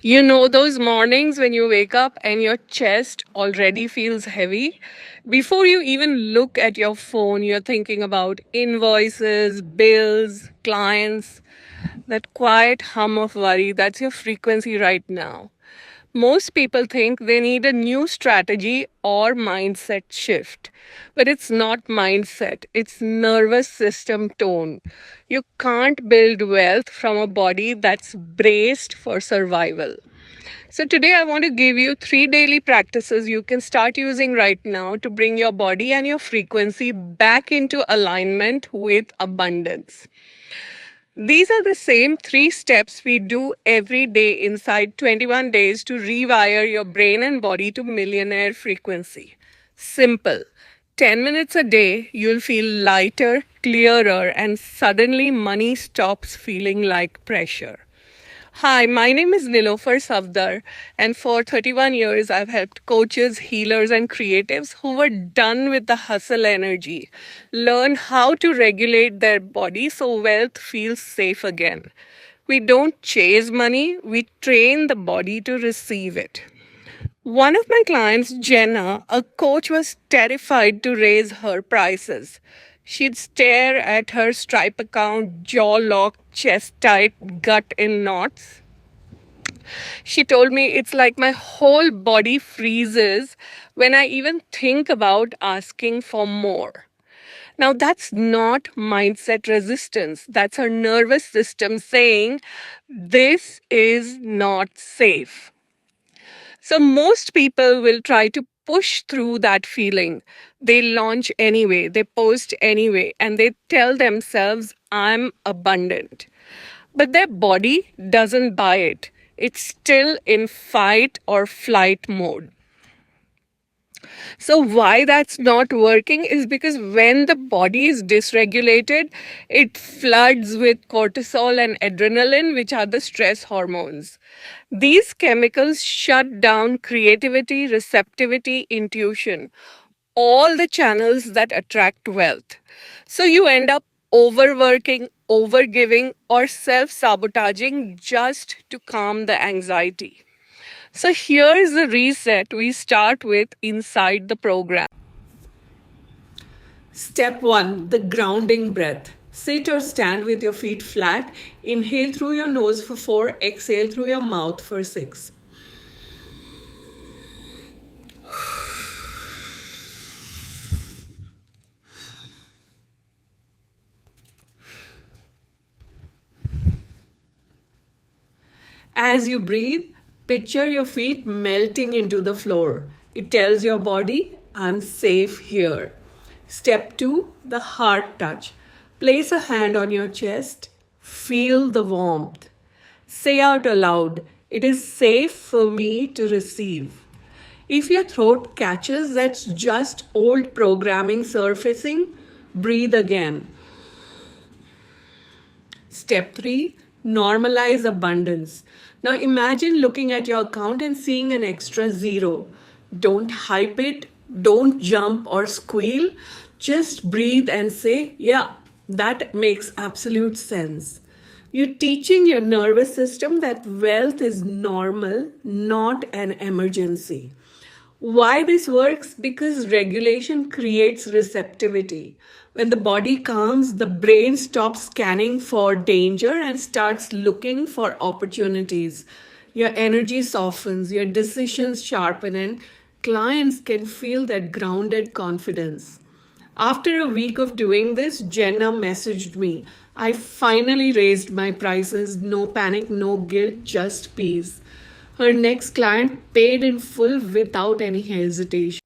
You know those mornings when you wake up and your chest already feels heavy? Before you even look at your phone, you're thinking about invoices, bills, clients, that quiet hum of worry, that's your frequency right now. Most people think they need a new strategy or mindset shift. But it's not mindset, it's nervous system tone. You can't build wealth from a body that's braced for survival. So, today I want to give you 3 daily practices you can start using right now to bring your body and your frequency back into alignment with abundance. These are the same 3 steps we do every day inside 21 days to rewire your brain and body to millionaire frequency. Simple. 10 minutes a day, you'll feel lighter, clearer, and suddenly money stops feeling like pressure. Hi, my name is Nilofer Safdar, and for 31 years, I've helped coaches, healers, and creatives who were done with the hustle energy learn how to regulate their body so wealth feels safe again. We don't chase money, we train the body to receive it. One of my clients, Jenna, a coach, was terrified to raise her prices. She'd stare at her Stripe account, jaw locked, chest tight, gut in knots. She told me it's like my whole body freezes when I even think about asking for more. Now, that's not mindset resistance. That's her nervous system saying, this is not safe. So, most people will try to push through that feeling. They launch anyway, they post anyway, and they tell themselves, I'm abundant. But their body doesn't buy it. It's still in fight or flight mode. So, why that's not working is because when the body is dysregulated, it floods with cortisol and adrenaline, which are the stress hormones. These chemicals shut down creativity, receptivity, intuition, all the channels that attract wealth. So, you end up overworking, overgiving, or self sabotaging just to calm the anxiety. So here's the reset we start with inside the program. Step 1, the grounding breath. Sit or stand with your feet flat. Inhale through your nose for 4, exhale through your mouth for 6. As you breathe, picture your feet melting into the floor. It tells your body, I'm safe here. Step 2, the heart touch. Place a hand on your chest. Feel the warmth. Say out aloud, it is safe for me to receive. If your throat catches, that's just old programming surfacing. Breathe again. Step 3, normalize abundance. Now imagine looking at your account and seeing an extra zero. Don't hype it, don't jump or squeal. Just breathe and say, yeah, that makes absolute sense. You're teaching your nervous system that wealth is normal, not an emergency. Why this works? Because regulation creates receptivity. When the body calms, the brain stops scanning for danger and starts looking for opportunities. Your energy softens, your decisions sharpen, and clients can feel that grounded confidence. After a week of doing this, Jenna messaged me. I finally raised my prices. No panic, no guilt, just peace. Her next client paid in full without any hesitation.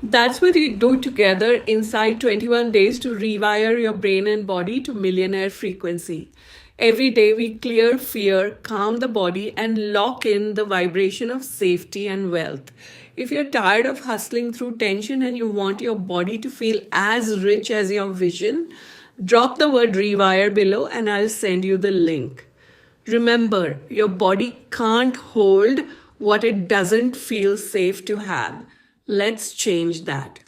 That's what we do together inside 21 days to rewire your brain and body to millionaire frequency. Every day we clear fear, calm the body, and lock in the vibration of safety and wealth. If you're tired of hustling through tension and you want your body to feel as rich as your vision, drop the word rewire below and I'll send you the link. Remember, your body can't hold what it doesn't feel safe to have. Let's change that.